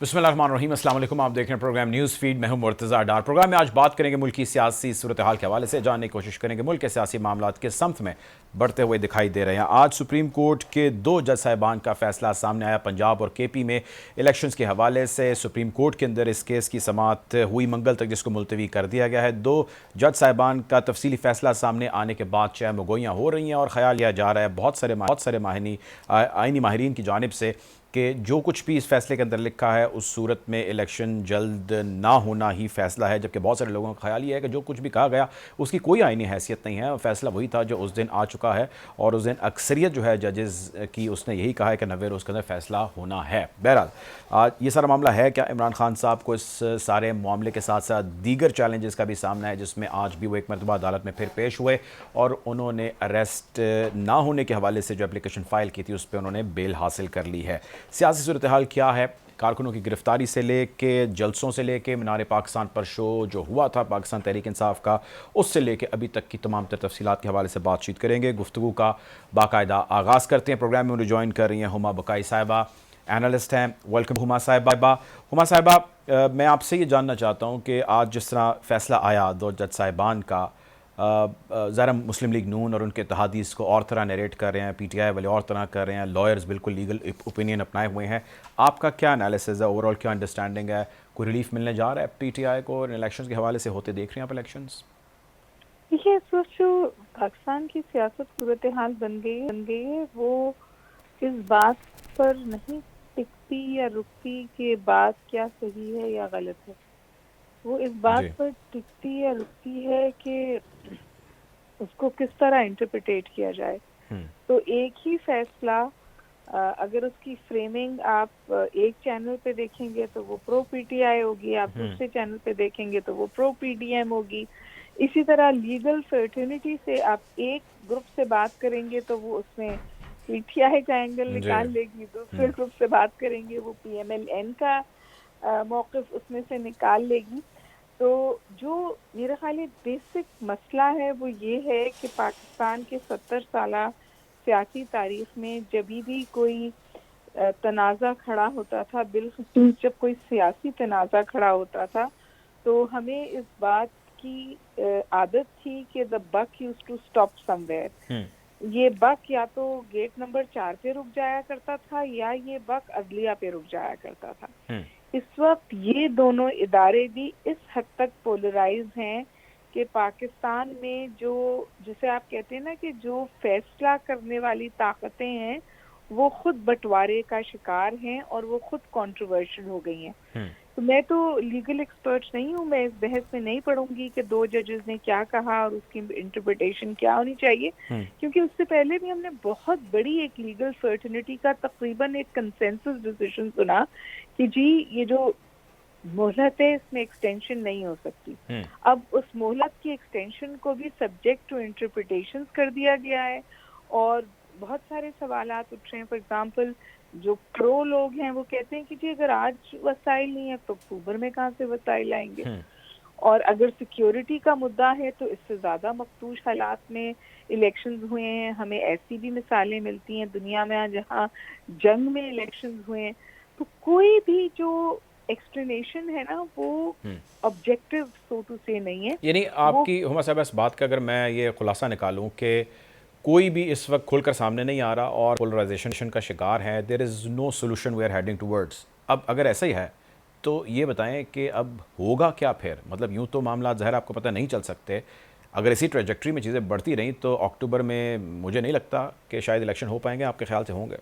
बिस्मिल्लाहिर्रहमानिर्रहीम, अस्सलाम वालेकुम। आप देख रहे हैं प्रोग्राम न्यूज़ फीड। मैं हूं मुर्तज़ा डार। प्रोग्राम में आज बात करेंगे मुल्क की सियासी सूरत हाल के हवाले से, जानने की कोशिश करेंगे मुल्क के सियासी मामलात किस समत में बढ़ते हुए दिखाई दे रहे हैं। आज सुप्रीम कोर्ट के 2 जज साहिबान का फैसला सामने आया। पंजाब और KP में इलेक्शंस के हवाले से सुप्रीम कोर्ट के अंदर इस केस की समाअत हुई मंगल तक, जिसको मुलतवी कर दिया गया है। 2 जज साहिबान का तफसीली फैसला सामने आने के बाद चहम गोइयाँ हो रही हैं और ख्याल लिया जा रहा है बहुत सारे आइनी माहिरीन की जानिब से कि जो कुछ भी इस फैसले के अंदर लिखा है उस सूरत में इलेक्शन जल्द ना होना ही फैसला है। जबकि बहुत सारे लोगों का ख्याल ये है कि जो कुछ भी कहा गया उसकी कोई आईनी हैसियत नहीं है। फैसला वही था जो उस दिन आ चुका है और उस दिन अक्सरियत जो है जजेस की, उसने यही कहा है कि 90 रोज़ के अंदर फैसला होना है। बहरहाल आज ये सारा मामला है क्या, इमरान खान साहब को इस सारे मामले के साथ साथ दीगर चैलेंजेस का भी सामना है, जिसमें आज भी वो एक मरतबा अदालत में फिर पेश हुए और उन्होंने अरेस्ट ना होने के हवाले से जो एप्लीकेशन फ़ाइल की थी उस पर उन्होंने बेल हासिल कर ली है। सियासी सूरत हाल क्या है, कारकुनों की गिरफ्तारी से लेके जलसों से लेके मीनार पाकिस्तान पर शो जो हुआ था पाकिस्तान तहरीक इंसाफ का, उससे लेके अभी तक की तमाम तर तफसीलात के हवाले से बातचीत करेंगे। गुफ्तगू का बाकायदा आगाज़ करते हैं। प्रोग्राम में उन्हें ज्वाइन कर रही हैं हुमा बकाई साहिबा, एनालिस्ट हैं। वेलकम हुमा साहिबा। हुमा साहिबा, मैं आपसे ये जानना चाहता हूँ कि आज जिस तरह फ़ैसला आया 2 जज साहिबान का, ज़रा मुस्लिम लीग नून और उनके इत्तेहादी इसको और तरह नरेट कर रहे हैं, PTI वाले और तरह कर रहे हैं, लॉयर्स बिल्कुल लीगल ओपिनियन अपनाए हुए हैं। आपका क्या एनालिसिस है, ओवरऑल क्या अंडरस्टैंडिंग है? कोई रिलीफ मिलने जा रहा है PTI को इलेक्शंस के हवाले से? होते देख रहे हैं आप इलेक्शंस? देखिए, इस वक्त जो पाकिस्तान की सियासत सूरत हाल बन गई है वो इस बात पर नहीं टिकती या रुकती कि बात क्या सही है या गलत है। वो इस बात जी। पर टिकती या रुकती है कि उसको किस तरह इंटरप्रिटेट किया जाए। हम्म। तो एक ही फैसला, अगर उसकी फ्रेमिंग आप एक चैनल पे देखेंगे तो वो प्रो PTI होगी, आप हम्म। दूसरे चैनल पे देखेंगे तो वो प्रो PDM होगी। इसी तरह लीगल सर्टेनिटी से आप एक ग्रुप से बात करेंगे तो वो उसमें PTI का एंगल जी। निकाल लेगी, दूसरे ग्रुप से बात करेंगे वो PMLN का मौक़िफ़ उसमें से निकाल लेगी। तो जो मेरा ख्याल है बेसिक मसला है वो ये है कि पाकिस्तान के 70 साला सियासी तारीख में जभी भी कोई तनाज़ा खड़ा होता था, बिलखुसूस जब कोई सियासी तनाज़ा खड़ा होता था, तो हमें इस बात की आदत थी कि the buck used to stop somewhere. Hmm. ये बक या तो गेट नंबर 4 पे रुक जाया करता था या ये बक अदलिया पे रुक जाया करता था। हम्म। इस वक्त ये दोनों इदारे भी इस हद तक पोलराइज हैं कि पाकिस्तान में जो, जिसे आप कहते हैं ना कि जो फैसला करने वाली ताकतें हैं वो खुद बंटवारे का शिकार हैं और वो खुद कंट्रोवर्शियल हो गई हैं। हम्म। तो मैं तो लीगल एक्सपर्ट नहीं हूँ, मैं इस बहस में नहीं पढ़ूंगी कि 2 जजेस ने क्या कहा और उसकी इंटरप्रिटेशन क्या होनी चाहिए, हम्म। क्योंकि उससे पहले भी हमने बहुत बड़ी एक लीगल सर्टेनिटी का तकरीबन एक कंसेंसस डिसीजन सुना कि जी ये जो मोहलत है इसमें एक्सटेंशन नहीं हो सकती। हम्म। अब उस मोहलत की एक्सटेंशन को भी सब्जेक्ट टू इंटरप्रिटेशंस कर दिया गया है और बहुत सारे सवालात उठ रहे हैं। फॉर एग्जांपल, जो प्रो लोग हैं वो कहते हैं कि जी अगर आज वसाइल नहीं है तो अक्टूबर में कहाँ से वसाइल आएंगे, हम्म। और अगर सिक्योरिटी का मुद्दा है तो इससे ज़्यादा मखदूश हालात में इलेक्शंस हुए हैं। हमें ऐसी भी मिसालें मिलती हैं दुनिया में जहाँ जंग में इलेक्शंस हुए हैं। तो कोई भी जो एक्सप्लेनेशन है ना वो हम्म। ऑब्जेक्टिव सो टू से नहीं है। यानी वो आपकी हुमा साहब इस बात का अगर मैं ये खुलासा निकालूं कि कोई भी इस वक्त खुलकर सामने नहीं आ रहा और पोलराइजेशन का शिकार है, there is no solution we are heading towards. अब अगर ऐसा ही है तो ये बताएं कि अब होगा क्या फिर? मतलब यूं तो मामला ज़ाहिर आपको पता नहीं चल सकते। अगर इसी ट्रेजेक्ट्री में चीज़ें बढ़ती रहीं तो अक्टूबर में मुझे नहीं लगता कि शायद इलेक्शन हो पाएंगे। आपके ख्याल से होंगे?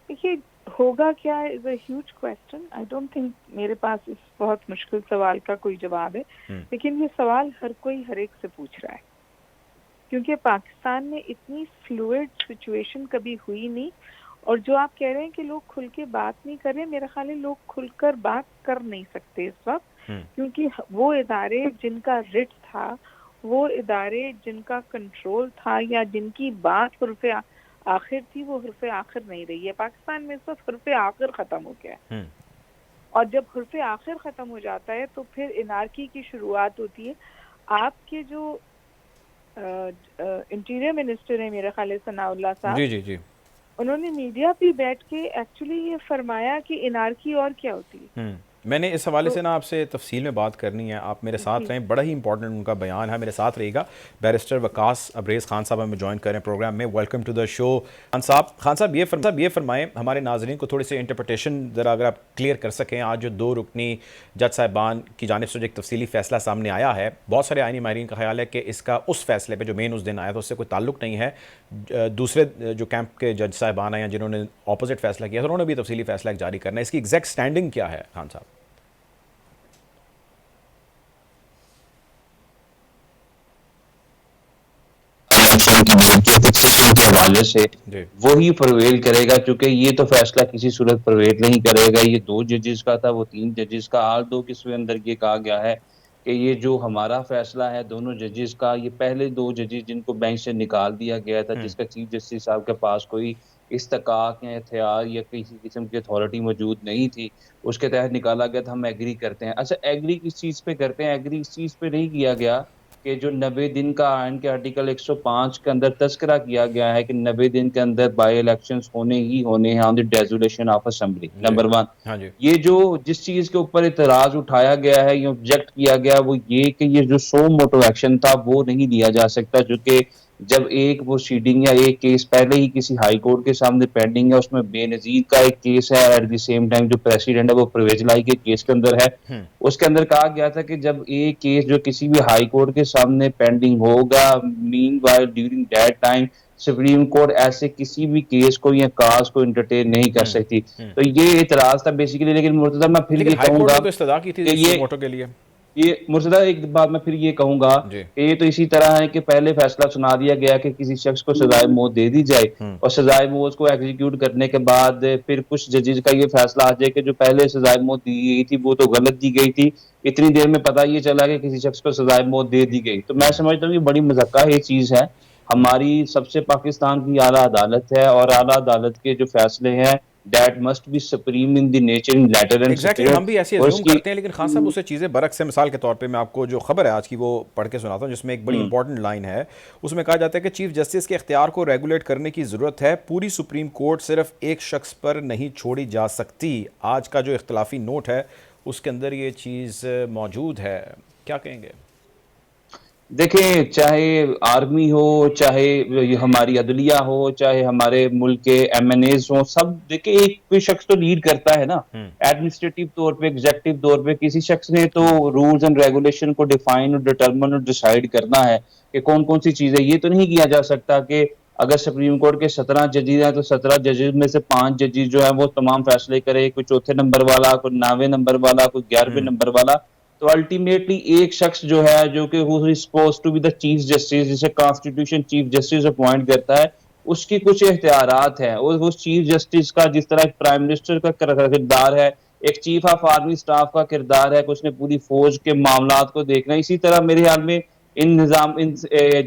देखिए, होगा क्या is a huge question. I don't think मेरे पास इस बहुत मुश्किल सवाल का कोई जवाब है, हम्म। लेकिन ये सवाल हर कोई हर एक से पूछ रहा है, क्योंकि पाकिस्तान में इतनी फ्लूइड सिचुएशन कभी हुई नहीं। और जो आप कह रहे हैं कि लोग खुल के बात नहीं कर रहे, मेरा ख्याल है लोग खुलकर बात कर नहीं सकते इस वक्त, हम्म। क्योंकि वो इदारे जिनका रिट था, वो इदारे जिनका कंट्रोल था या जिनकी बात हुर्फ़े आखिर थी, वो हुर्फ़े आखिर नहीं रही है। पाकिस्तान में इस वक्त हुर्फ़े आखिर ख़त्म हो गया है, हम्म। और जब हुर्फ़े आखिर ख़त्म हो जाता है तो फिर इनार्की की शुरुआत होती है। आपके जो इंटीरियर मिनिस्टर है मेरा ख्याल है सनाउल्लाह साहब, जी जी जी। उन्होंने मीडिया पे बैठ के एक्चुअली ये फरमाया कि एनआरकी और क्या होती है। मैंने इस हवाले तो से ना आपसे तफसील में बात करनी है, आप मेरे साथ जी रहें, बड़ा ही इंपॉर्टेंट उनका बयान है, मेरे साथ रहिएगा। बैरिस्टर वकास अब्रेज़ खान साहब हमें ज्वाइन करें प्रोग्राम में। Welcome to the show Khan sahab ये फरमाएं हमारे नाजरीन को थोड़ी सी इंटरप्रटेशन ज़रा अगर आप क्लियर कर सकें। आज जो 2 रुकनी जज साहिबान की जानिब से जो एक तफसीली फ़ैसला सामने आया है, बहुत सारे आइनी माहिरीन का ख्याल है कि इसका उस फैसले पर जो मेन उस दिन आया था उससे कोई ताल्लुक नहीं है। दूसरे जो कैंप के जज साहिबान हैं या जिन्होंने अपोजिट फैसला किया था उन्होंने भी तफसीली फैसला जारी करना है, इसकी एग्जैक्ट स्टैंडिंग क्या है खान साहब? की फिक्सेशन के हवाले से जी वही प्रवेल करेगा, क्योंकि ये तो फैसला किसी सूरत प्रवेल नहीं करेगा। ये 2 जजेस का था, वो 3 जजेस का। आल दो किसमें अंदर ये कहा गया है कि ये जो हमारा फैसला है दोनों जजेस का, ये पहले 2 जजेस जिनको बेंच से निकाल दिया गया था, जिसका चीफ जस्टिस साहब के पास कोई इस्तकाक या इख्तियार या किसी किस्म की अथॉरिटी मौजूद नहीं थी, उसके तहत निकाला गया था। हम एग्री करते हैं। अच्छा, एग्री किस चीज पे करते हैं? एग्री इस चीज पे नहीं किया गया कि जो 90 दिन का आइन के आर्टिकल 105 के अंदर तस्करा किया गया है कि 90 दिन के अंदर बाई इलेक्शंस होने ही होने हैं on the dissolution of assembly. जी नंबर 1, हाँ जी ये जो जिस चीज के ऊपर इतराज उठाया गया है, ये ऑब्जेक्ट किया गया, वो ये कि ये जो सो मोटो एक्शन था वो नहीं लिया जा सकता, जो कि जब एक प्रोसीडिंग या एक केस पहले ही किसी हाई कोर्ट के सामने पेंडिंग है, उसमें बेनजीर का एक केस है, एट द सेम टाइम जो प्रेसिडेंट है वो परवेज लाई के केस के अंदर है, उसके अंदर कहा गया था कि जब एक केस जो किसी भी हाई कोर्ट के सामने पेंडिंग होगा, mean while during that time supreme court ऐसे किसी भी केस को या काज को इंटरटेन नहीं कर सकती। तो ये इतराज था बेसिकली। लेकिन मुर्तजा मैं फिर लेकिन ये हाई कोर्ट कहूंगा ने तो इस्तदा की थी कि सो मोटो के लिए। ये मुर्तजा एक बात मैं फिर ये कहूंगा जी कि ये तो इसी तरह है कि पहले फैसला सुना दिया गया कि किसी शख्स को सजाए मौत दे दी जाए, और सजाए मौत को एग्जीक्यूट करने के बाद फिर कुछ जजेस का ये फैसला आ जाए कि जो पहले सजाए मौत दी गई थी वो तो गलत दी गई थी, इतनी देर में पता ये चला कि किसी शख्स को सजाए मौत दे दी गई। तो मैं समझता हूँ ये बड़ी मज़क्का ये चीज़ है। हमारी सबसे पाकिस्तान की आला अदालत है, और आला अदालत के जो फैसले हैं that must be supreme in the nature, in letter and exactly spirit. हम भी ऐसे और एज्यूम उसकी करते हैं, लेकिन खान साहब उससे चीज़ें बरक्स है। मिसाल के तौर पे मैं आपको जो खबर है आज की वो पढ़ के सुनाता हूँ, जिसमें एक बड़ी इंपॉर्टेंट लाइन है। उसमें कहा जाता है कि चीफ जस्टिस के इख्तियार को रेगुलेट करने की ज़रूरत है, पूरी सुप्रीम कोर्ट सिर्फ एक शख्स पर नहीं छोड़ी जा सकती। आज का जो इख्तलाफी नोट है उसके अंदर ये चीज़ मौजूद है, क्या कहेंगे? देखें, चाहे आर्मी हो, चाहे ये हमारी अदलिया हो, चाहे हमारे मुल्क के एमएनएज हो, सब देखें एक कोई शख्स तो लीड करता है ना, एडमिनिस्ट्रेटिव तौर पे, एग्जेक्टिव तौर पे किसी शख्स ने तो रूल्स एंड रेगुलेशन को डिफाइन और डिटरमिन और डिसाइड करना है कि कौन कौन सी चीजें। ये तो नहीं किया जा सकता कि अगर सुप्रीम कोर्ट के 17 जजेस हैं तो 17 जजेस में से 5 जजेस जो है वो तमाम फैसले करे, कोई चौथे नंबर वाला, कोई 9वें नंबर वाला, कोई 11वें नंबर वाला। तो अल्टीमेटली एक शख्स जो है जो कि who is supposed to be the chief justice, जिसे कॉन्स्टिट्यूशन चीफ जस्टिस अपॉइंट करता है, उसकी कुछ इख्तियारात हैं। और उस चीफ जस्टिस का जिस तरह एक प्राइम मिनिस्टर का किरदार है, एक चीफ ऑफ आर्मी स्टाफ का किरदार है कि उसने पूरी फौज के मामलात को देखना है, इसी तरह मेरे ख्याल में इन निज़ाम इन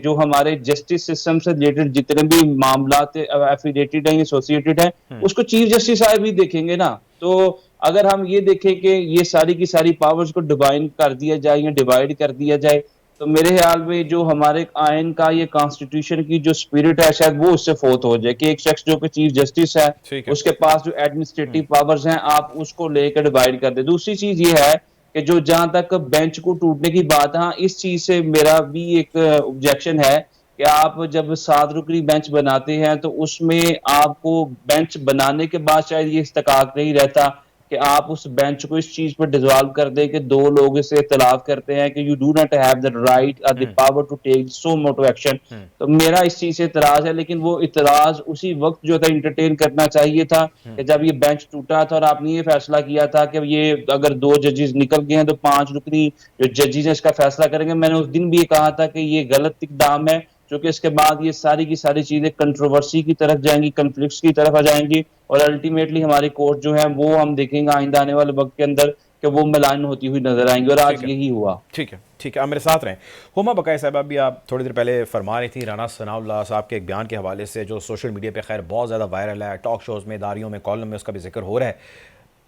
जो हमारे जस्टिस सिस्टम से रिलेटेड जितने भी मामलात एफिडेटेड हैं, एसोसिएटेड हैं, उसको चीफ जस्टिस साहब भी देखेंगे ना। तो अगर हम ये देखें कि ये सारी की सारी पावर्स को डिवाइड कर दिया जाए या डिवाइड कर दिया जाए, तो मेरे ख्याल में जो हमारे आयन का ये कॉन्स्टिट्यूशन की जो स्पिरिट है शायद वो उससे फोत हो जाए कि एक शख्स जो कि चीफ जस्टिस है ठीक है उसके पास जो एडमिनिस्ट्रेटिव पावर्स हैं आप उसको लेकर डिवाइड कर दे। दूसरी चीज ये है कि जो जहां तक बेंच को टूटने की बात है, हाँ, इस चीज से मेरा भी एक ऑब्जेक्शन है कि आप जब 7 रुकनी बेंच बनाते हैं तो उसमें आपको बेंच बनाने के बाद शायद ये इस्तकाक नहीं रहता कि आप उस बेंच को इस चीज पर डिसॉल्व कर दें कि 2 लोग इसे इख्तिलाफ करते हैं कि you do not have the right और the power to take suo motu action. तो मेरा इस चीज से इतराज है, लेकिन वो इतराज उसी वक्त जो था इंटरटेन करना चाहिए था कि जब ये बेंच टूटा था और आपने ये फैसला किया था कि ये अगर 2 जजेस निकल गए हैं तो 5 रुकनी जो जजेस है इसका फैसला करेंगे। मैंने उस दिन भी ये कहा था कि ये गलत इकदाम है, क्योंकि इसके बाद ये सारी की सारी चीजें कंट्रोवर्सी की तरफ जाएंगी, कन्फ्लिक्ट्स की तरफ आ जाएंगी, और अल्टीमेटली हमारी कोर्ट जो है वो हम देखेंगे आइंदा आने वाले वक्त के अंदर कि वो मिलान होती हुई नजर आएंगी, और आज यही हुआ। ठीक है ठीक है, आप मेरे साथ रहें। हुमा बकाया साहब, भी आप थोड़ी देर पहले फरमा रही थी राना सनाउल्लाह साहब के एक बयान के हवाले से जो सोशल मीडिया पे खैर बहुत ज़्यादा वायरल है, टॉक शोज़ में, दारियों में, कॉलम में उसका भी जिक्र हो रहा है।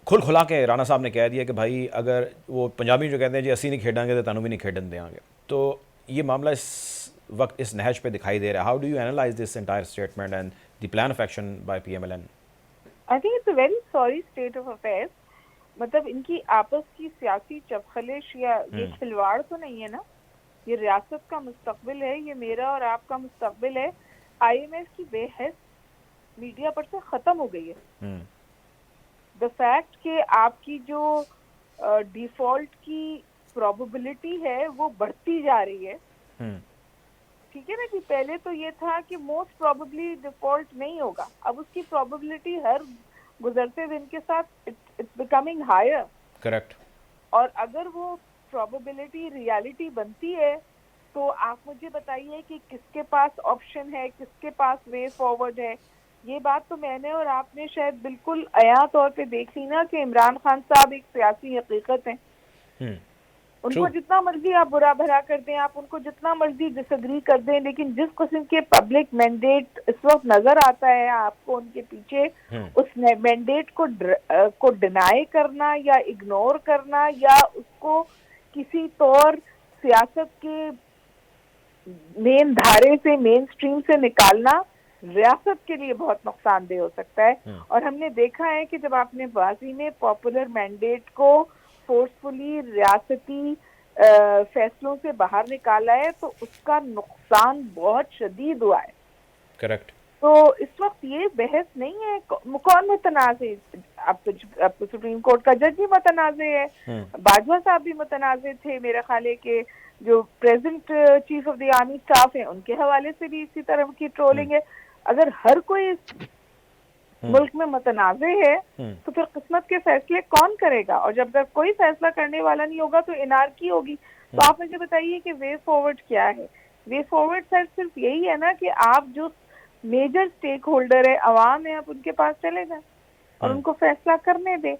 खुल खुला के राना साहब ने कह दिया कि भाई अगर वो पंजाबी जो कहते हैं जी असी नहीं खेडांगे तो तुहानू भी नहीं खेडन देंगे। तो ये मामला वक्त इस नहज पे दिखाई दे रहा है? How do you analyse this entire statement and the plan of action by PMLN? I think it's a very sorry state of affairs. मतलब इनकी आपस की सियासी चपखलिश या ये खिलवाड़ तो नहीं है ना, ये रियासत का मुस्तकबिल है, ये मेरा और आपका मुस्तकबिल है। IMF की बेहस मीडिया पर से खत्म हो गई है। द फैक्ट कि आपकी जो डिफॉल्ट की प्रोबेबिलिटी है वो बढ़ती जा रही है, ठीक है ना, कि पहले तो ये था कि मोस्ट प्रोबेबली डिफॉल्ट नहीं होगा, अब उसकी प्रोबेबिलिटी हर गुजरते दिन के साथ इट्स बिकमिंग हायर। करेक्ट। और अगर वो प्रोबेबिलिटी रियलिटी बनती है तो आप मुझे बताइए कि किसके पास ऑप्शन है, किसके पास वे फॉरवर्ड है। ये बात तो मैंने और आपने शायद बिल्कुल अया तौर पे देख ली ना कि इमरान खान साहब एक सियासी हकीकत हैं। उनको जितना मर्जी आप बुरा भला कर दें, आप उनको जितना मर्जी डिसएग्री कर दें, लेकिन जिस किस्म के पब्लिक मैंडेट इस वक्त नजर आता है आपको उनके पीछे, उस मैंडेट को डिनाई करना या इग्नोर करना या उसको किसी तौर सियासत के मेन धारे से, मेन स्ट्रीम से निकालना रियासत के लिए बहुत नुकसानदेह हो सकता है। और हमने देखा है कि जब आपने बाजी में पॉपुलर मैंडेट को फोर्सफुली रियासती फैसलों से बाहर निकाला है तो उसका नुकसान बहुत शदीद हुआ है। करेक्ट। तो इस वक्त ये बहस नहीं है कौन मुतनाज़ है। अब तो सुप्रीम कोर्ट का जज भी मुतनाज़ है, बाजवा साहब भी मुतनाज़ थे। मेरे ख्याल है कि जो present chief of the army staff है उनके हवाले से भी इसी तरह की ट्रोलिंग है। अगर हर कोई मुल्क में मुतनाज़े है तो फिर किस्मत के फैसले कौन करेगा? और जब तक कोई फैसला करने वाला नहीं होगा तो इनारकी होगी। तो आप मुझे बताइए कि वे फॉरवर्ड क्या है? वे फॉरवर्ड सर सिर्फ यही है ना कि आप जो मेजर स्टेक होल्डर है, अवाम है, आप उनके पास चले जाए और उनको फैसला करने दें।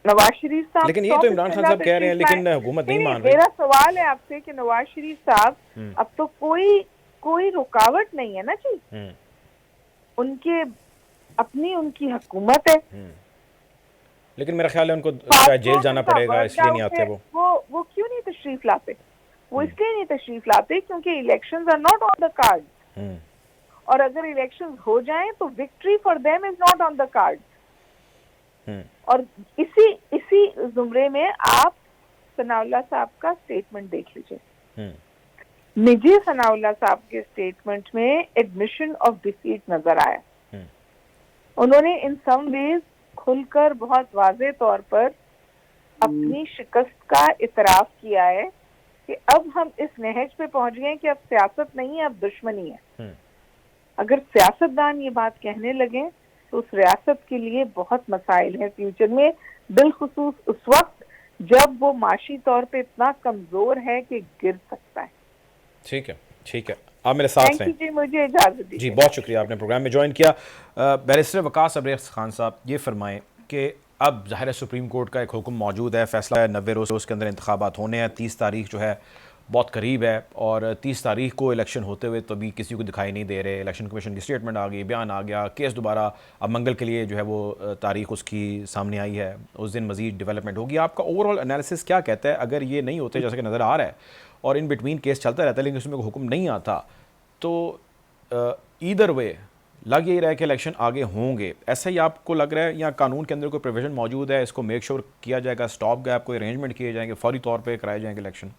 नवाज शरीफ साहब, लेकिन ये तो इमरान खान साहब कह रहे हैं, लेकिन हुकूमत नहीं मान रही। मेरा सवाल है आपसे कि नवाज शरीफ साहब, अब तो कोई रुकावट नहीं है ना जी, उनके अपनी उनकी हुकूमत है। लेकिन मेरा ख्याल है उनको शायद जेल जाना पड़ेगा, इसलिए नहीं आते वो क्यों नहीं तशरीफ लाते? वो इसलिए नहीं तशरीफ लाते क्योंकि elections are not on the card. और अगर इलेक्शंस हो जाएं तो victory for them is not on the card. और इसी जुमरे में आप सनाउल्लाह साहब का स्टेटमेंट देख लीजिए। निजी सनाउल्लाह साहब के स्टेटमेंट में एडमिशन ऑफ डिफीट नजर आया। उन्होंने इन सम वेज खुलकर बहुत वाज़े तौर पर अपनी शिकस्त का इतराफ किया है कि अब हम इस नहज पे पहुंच गए कि अब सियासत नहीं है, अब दुश्मनी है। अगर सियासतदान ये बात कहने लगे तो उस रियासत के लिए बहुत मसाइल हैं फ्यूचर में, बिलखुसूस उस वक्त जब वो माशी तौर पे इतना कमजोर है कि गिर सकता है। ठीक है, ठीक है, आप मेरे साथ हैं। जी, मुझे इजाज़त दीजिए। जी, बहुत शुक्रिया, आपने प्रोग्राम में ज्वाइन किया। बैरिस्टर वकास अब्रेज़ खान साहब, ये फरमाएं कि अब ज़ाहिर है सुप्रीम कोर्ट का एक हुक्म मौजूद है, फैसला है, 90 रोज़ के अंदर इंतखाबात होने हैं। 30 तारीख जो है बहुत करीब है और 30 तारीख को इलेक्शन होते हुए तो अभी किसी को दिखाई नहीं दे रहे। इलेक्शन कमीशन की स्टेटमेंट आ गई, बयान आ गया, केस दोबारा अब मंगल के लिए जो है वो तारीख उसकी सामने आई है, उस दिन मज़ीद डेवलपमेंट होगी। आपका ओवरऑल एनालिसिस क्या कहता है? अगर ये नहीं होते जैसे कि नज़र आ रहा है और इन बिटवीन केस चलता रहता है लेकिन उसमें कोई हुक्म नहीं आता, तो ईदर वे लग यही रहा है कि इलेक्शन आगे होंगे, ऐसा ही आपको लग रहा है, या कानून के अंदर कोई प्रोविजन मौजूद है, इसको मेक श्योर किया जाएगा, स्टॉप गैप कोई अरेंजमेंट किए जाएंगे, फौरी तौर पे कराए जाएंगे इलेक्शन?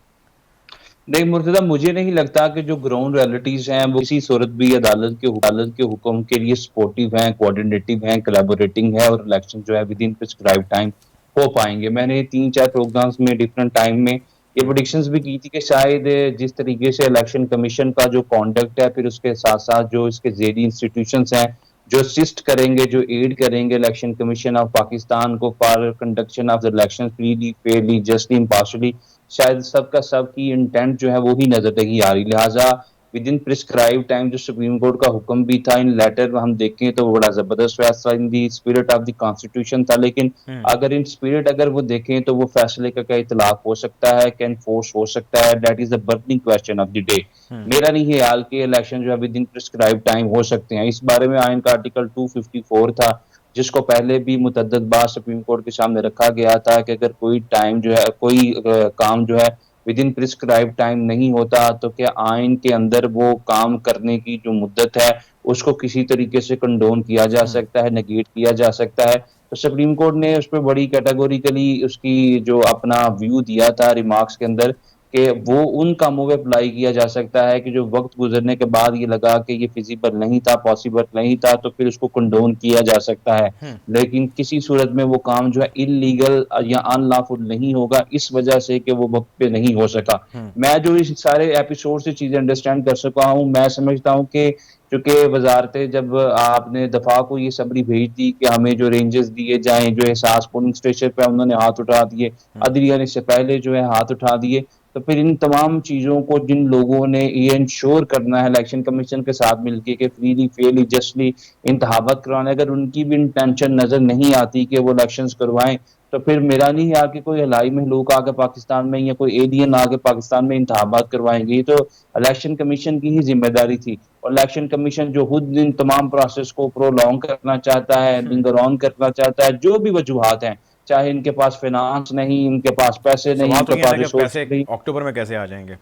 नहीं मुर्तजा, मुझे नहीं लगता कि जो ग्राउंड रियलिटीज हैं वो किसी सूरत भी अदालत के हुक्म के लिए सपोर्टिव हैं, कोऑर्डिनेटिव हैं, कोलैबोरेटिंग है और इलेक्शन जो है विद इन प्रिस्क्राइब्ड टाइम हो पाएंगे। मैंने 3-4 प्रोग्राम्स में डिफरेंट टाइम में ये प्रेडिक्शंस भी की थी कि शायद जिस तरीके से इलेक्शन कमीशन का जो कॉन्डक्ट है, फिर उसके साथ साथ जो इसके ज़ेरी इंस्टीट्यूशंस हैं जो असिस्ट करेंगे, जो एड करेंगे इलेक्शन कमीशन ऑफ पाकिस्तान को for conduction of the election freely, Fairlie, justly, impartially, शायद सबका सब की इंटेंट जो है वो ही नजर नहीं आ रही। लिहाजा विद इन प्रिस्क्राइब टाइम जो सुप्रीम कोर्ट का हुक्म भी था, इन लेटर हम देखें तो बड़ा जबरदस्त फैसला in the spirit of the constitution था, लेकिन अगर इन स्पिरिट अगर वो देखें तो वो फैसले का क्या इतलाफ हो सकता है, कैन फोर्स हो सकता है, that is the burning question of the day. मेरा नहीं ख्याल कि इलेक्शन जो है विद इन प्रिस्क्राइब टाइम हो सकते हैं। इस बारे में आइन का आर्टिकल 254 था जिसको पहले भी मुतअद्दिद बार सुप्रीम कोर्ट के सामने रखा गया था कि अगर कोई टाइम जो है, कोई काम जो है विद इन प्रिस्क्राइब टाइम नहीं होता, तो क्या आइन के अंदर वो काम करने की जो मुद्दत है उसको किसी तरीके से कंडोन किया जा सकता है, नेगेट किया जा सकता है? तो सुप्रीम कोर्ट ने उस पर बड़ी कैटेगोरिकली उसकी जो अपना व्यू दिया था रिमार्क्स के अंदर, कि वो उन कामों पे अप्लाई किया जा सकता है कि जो वक्त गुजरने के बाद ये लगा कि ये फिजिबल नहीं था, पॉसिबल नहीं था, तो फिर उसको कंडोन किया जा सकता है। लेकिन किसी सूरत में वो काम जो है इलीगल या अनलॉफुल नहीं होगा, इस वजह से कि वो वक्त पे नहीं हो सका। मैं जो इस सारे एपिसोड से चीजें अंडरस्टैंड कर सका हूँ, मैं समझता हूँ कि चूंकि वजारतें जब आपने दफा को ये सबरी भेज दी कि हमें जो रेंजेस दिए जाएं, जो एहसास पोलिंग स्टेशन पे उन्होंने हाथ उठा दिए, अदलिया ने इससे पहले जो है हाथ उठा दिए, तो फिर इन तमाम चीजों को जिन लोगों ने ये इंश्योर करना है इलेक्शन कमीशन के साथ मिलकर कि फ्रीली फेयरली जस्टली इंतखाबात करवाने, अगर उनकी भी इंटेंशन नजर नहीं आती कि वो इलेक्शंस करवाएं, तो फिर मेरा नहीं यार कि कोई हलाई महलूक आके पाकिस्तान में या कोई एलियन आके पाकिस्तान में इंतखाबात करवाएंगे। ये तो इलेक्शन कमीशन की ही जिम्मेदारी थी, और इलेक्शन कमीशन जो खुद इन तमाम प्रोसेस को प्रोलॉन्ग करना चाहता है, लिंगर ऑन करना चाहता है, जो भी वजूहात हैं, चाहे इनके पास फाइनेंस नहीं, इनके पास पैसे नहीं, सवाल तो इनके ये है पास ना कि रिसोर्स पैसे नहीं। अक्टूबर में कैसे आ जाएंगे?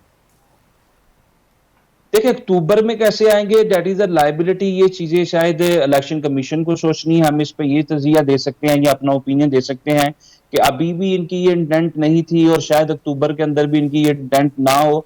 देखिए अक्टूबर में कैसे आएंगे, डेट इज अ लाइबिलिटी, ये चीजें शायद इलेक्शन कमीशन को सोचनी है। हम इस पे ये तजिया दे सकते हैं या अपना ओपिनियन दे सकते हैं कि अभी भी इनकी ये इंटेंट नहीं थी, और शायद अक्टूबर के अंदर भी इनकी ये इंटेंट ना हो,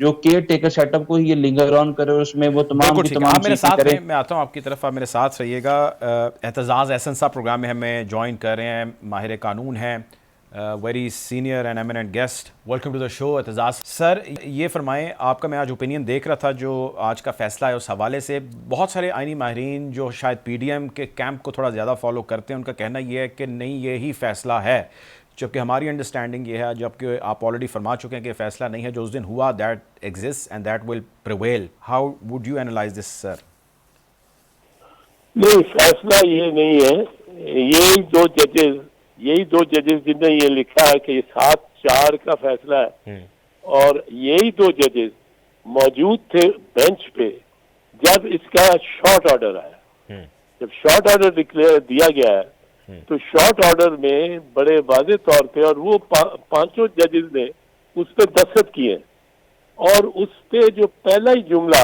जो केयर टेकर सेटअप को ही ये लिंगर ऑन करे और उसमें वो तमाम बिल्कुल की ठीक है, तमाम आप मेरे चीजें साथ करें। हैं, मैं आता हूं आपकी तरफ, आप मेरे साथ रहिएगा। एतजाज़ एहसन साहब प्रोग्राम में हमें ज्वाइन कर रहे हैं, माहिर कानून हैं, very senior and eminent guest. Welcome to the show Aitzaz sir. ये फरमाएं, आपका मैं आज ओपिनियन देख रहा था जो आज का फैसला है, उस हवाले से बहुत सारे आइनी माहिरीन जो शायद पीडीएम के कैंप को थोड़ा ज़्यादा फॉलो करते हैं, उनका कहना ये है कि नहीं, ये ही फैसला है, जबकि हमारी अंडरस्टैंडिंग ये है, जबकि आप ऑलरेडी फरमा चुके हैं कि फैसला नहीं है, जो उस दिन हुआ that exist and that will prevail. How would you analyse this sir? नहीं, फैसला ये नहीं है। यही दो जजेस जिनने ये लिखा है कि 7-4 का फैसला है, और यही दो जजेस मौजूद थे बेंच पे जब इसका शॉर्ट ऑर्डर आया। जब शॉर्ट ऑर्डर डिक्लेयर दिया गया है, तो शॉर्ट ऑर्डर में बड़े वाज़े तौर पे, और वो पांचों जजेस ने उस पर दस्तखत किए, और उस पे जो पहला ही जुमला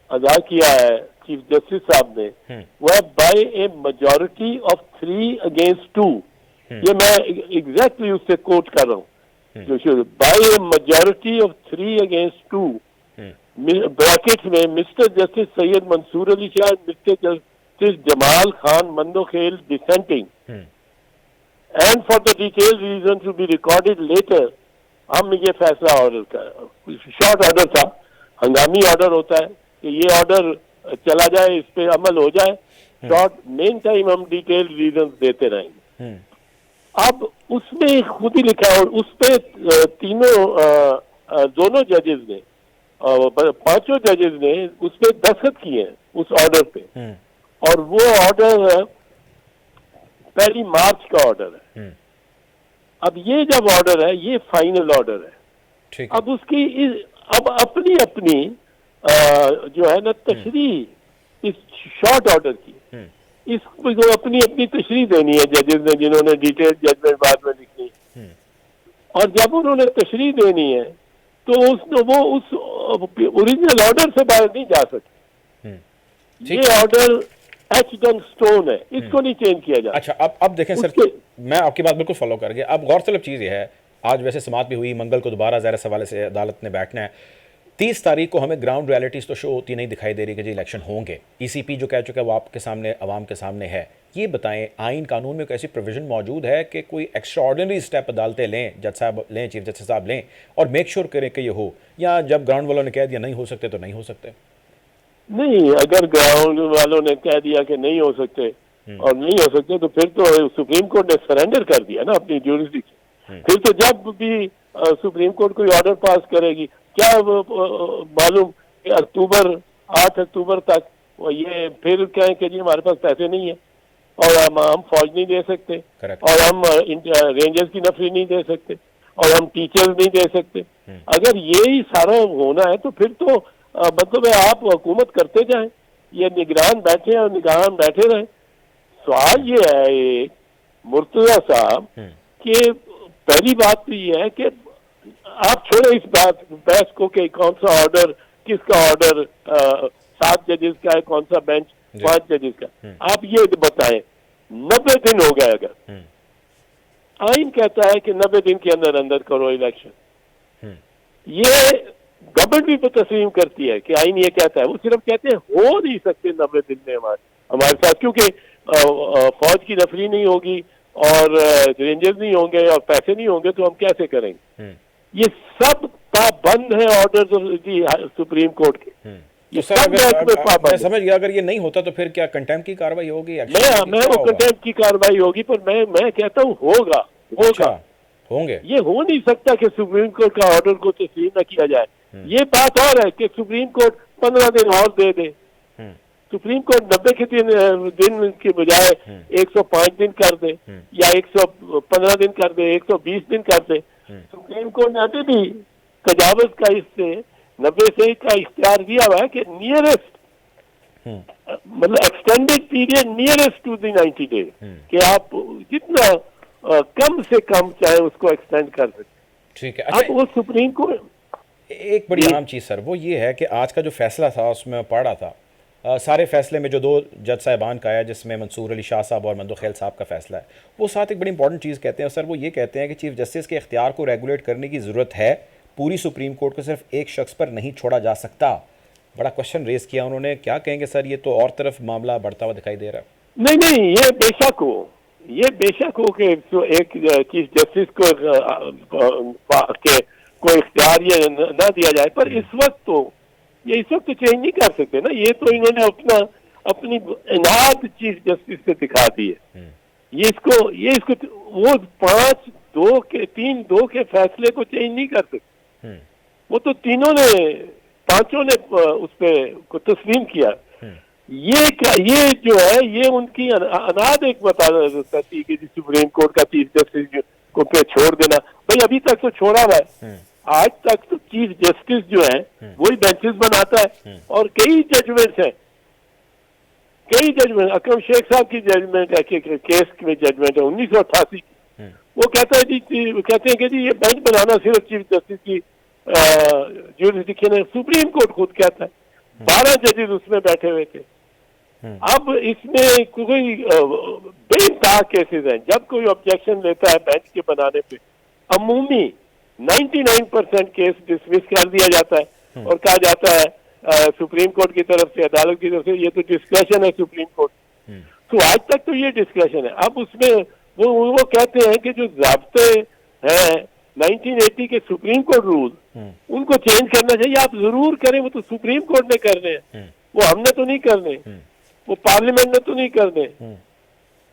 अदा किया है चीफ जस्टिस साहब ने, वह by a majority of 3 against 2। ये मैं एग्जैक्टली उससे कोट कर रहा हूँ, जो by a majority of 3 against 2, brackets में mister justice Syed Mansoor Ali Shah, mister justice Jamal Khan Mandokhail dissenting, and for the detail reason to be recorded later, हम ये फैसला ऑर्डर कर, शॉर्ट ऑर्डर था, हंगामी ऑर्डर होता है कि ये ऑर्डर चला जाए, इस पे अमल हो जाए, शॉर्ट मेन टाइम हम डिटेल रीजन देते रहेंगे। अब उसमें खुद ही लिखा है, और उस पे दोनों जजेस ने, पांचों जजेस ने उस पे दस्तखत किए हैं उस ऑर्डर पे, और वो ऑर्डर 1 मार्च का ऑर्डर है। अब ये जब ऑर्डर है, ये फाइनल ऑर्डर है। अब उसकी अब अपनी अपनी जो है ना तशरीह इस शॉर्ट ऑर्डर की, इसको अपनी अपनी तशरीह देनी है जजेस ने, जिन्होंने डिटेल जजमेंट बाद में लिखनी है, और जब उन्होंने तशरीह देनी है तो वो उस ओरिजिनल ऑर्डर से बाहर नहीं जा सकते। ये ऑर्डर एच्ड ऑन स्टोन है, इसको नहीं चेंज किया जाता। अच्छा, अब देखें सर, मैं आपकी बात बिल्कुल फॉलो कर गया। अब गौरतलब चीज़ ये है, आज वैसे समाअत भी हुई, मंगल को दोबारा ज़ाहिर सवाल से अदालत ने बैठना है। 30 तारीख को हमें ग्राउंड रियलिटीज़ तो शो होती नहीं दिखाई दे रही कि जी इलेक्शन होंगे। ईसीपी जो कह चुका है वो आपके सामने, अवाम के सामने है। ये बताएं, आइन कानून में कोई ऐसी प्रोविजन मौजूद है कि कोई एक्स्ट्रा ऑर्डिनरी स्टेप अदालतें लें, जज साहब लें, चीफ जस्टिस साहब लें, और मेक श्योर करें कि ये हो, या जब ग्राउंड वालों ने कह दिया नहीं हो सकते तो नहीं हो सकते? नहीं, अगर ग्राउंड वालों ने कह दिया कि नहीं हो सकते और नहीं हो सकते, तो फिर तो सुप्रीम कोर्ट ने सरेंडर कर दिया ना अपनी ज्यूरिसडिक्शन। फिर तो जब भी सुप्रीम कोर्ट कोई ऑर्डर पास करेगी, क्या मालूम कि 8 अक्टूबर तक ये फिर कहें कि जी हमारे पास पैसे नहीं है, और हम फौज नहीं दे सकते, और हम रेंजर्स की नफरी नहीं दे सकते, और हम टीचर्स नहीं दे सकते। अगर यही सारा होना है तो फिर तो मतलब आप हुकूमत करते जाएं, ये निगरान बैठे और निगरान बैठे रहे। सवाल ये है एक मुर्तजा साहब कि पहली बात तो ये है कि आप छोड़े इस बहस को कि कौन सा ऑर्डर, किसका ऑर्डर 7 जजेस का है, कौन सा बेंच 5 जजेस का। आप ये बताएं 90 दिन हो गए, अगर आइन कहता है कि 90 दिन के अंदर अंदर करो इलेक्शन, ये गवर्नमेंट भी तस्लीम करती है कि आइन ये कहता है, वो सिर्फ कहते हैं हो नहीं सकते 90 दिन में हमारे साथ, क्योंकि फौज की नफरी नहीं होगी और रेंजर्स नहीं होंगे और पैसे नहीं होंगे, तो हम कैसे करेंगे। ये सब पाबंद है ऑर्डर सुप्रीम कोर्ट के। तो सर अगर मैं समझ गया, अगर ये नहीं होता तो फिर क्या कंटेम्प्ट की कार्रवाई होगी? मैं वो कंटेम्प्ट की कार्रवाई होगी, पर मैं कहता हूँ होगा होंगे। ये हो नहीं सकता कि सुप्रीम कोर्ट का ऑर्डर को तस्लीम न किया जाए। ये बात और है कि सुप्रीम कोर्ट 15 दिन और दे दे, सुप्रीम कोर्ट 90 के दिन के बजाय 105 दिन कर दे या 115 दिन कर दे, 120 दिन कर दे। सुप्रीम कोर्ट ने अभी भी तजावुज का इससे 90 से का इख्तियार दिया हुआ है कि नियरेस्ट मतलब extended period nearest to the 90 days, कि आप जितना कम से कम चाहे उसको एक्सटेंड कर सकते। ठीक है। अब वो सुप्रीम कोर्ट एक बड़ी अहम चीज़ सर वो ये है कि आज का जो फैसला था उसमें मैं पढ़ रहा था, सारे फैसले में जो 2 जज साहिबान का है, जिसमें मंसूर अली शाह साहब और मंदो खैल साहब का फैसला है, वो साथ एक बड़ी इंपॉर्टेंट चीज़ कहते हैं सर। वो ये कहते हैं कि चीफ जस्टिस के इख्तियार को रेगुलेट करने की ज़रूरत है, पूरी सुप्रीम कोर्ट को सिर्फ एक शख्स पर नहीं छोड़ा जा सकता। बड़ा क्वेश्चन रेज किया उन्होंने, क्या कहेंगे सर? ये तो और तरफ मामला बढ़ता हुआ दिखाई दे रहा है। नहीं, ये बेशक हो कि एक चीफ जस्टिस को इख्तियार ये न दिया जाए, पर इस वक्त तो चेंज नहीं कर सकते ना। ये तो इन्होंने अपनी इनाद चीफ जस्टिस से दिखा दी है। ये इसको वो 5-2 के 3-2 के फैसले को चेंज नहीं कर सकते। वो तो पांचों ने उस पे को तस्लीम किया। ये जो है ये उनकी अनाद एक बता सकती है कि सुप्रीम कोर्ट का चीफ जस्टिस को पे छोड़ देना। भाई अभी तक तो छोड़ा हुआ है, आज तक तो चीफ जस्टिस जो है वही बेंचेस बनाता है और कई जजमेंट्स हैं, अकरम शेख साहब की जजमेंट है कि केस में जजमेंट है 1988 की। वो कहते हैं कि जी ये बेंच बनाना सिर्फ चीफ जस्टिस की ज्यूरिसडिक्शन है। सुप्रीम कोर्ट खुद कहता है 12 जजेस उसमें बैठे हुए थे। अब इसमें कोई बेइंतहा केसेस हैं, जब कोई ऑब्जेक्शन लेता है बेंच के बनाने पे, अमूमी 99% केस डिसमिस कर दिया जाता है और कहा जाता है सुप्रीम कोर्ट की तरफ से, अदालत की तरफ से, ये तो डिस्कशन है सुप्रीम कोर्ट। तो आज तक तो ये डिस्कशन है। अब उसमें वो कहते हैं कि जो ज़ाब्ते हैं 1980 के सुप्रीम कोर्ट रूल, उनको चेंज करना चाहिए। आप जरूर करें, वो तो सुप्रीम कोर्ट ने करने हैं, वो हमने तो नहीं करने, वो पार्लियामेंट ने तो नहीं करने,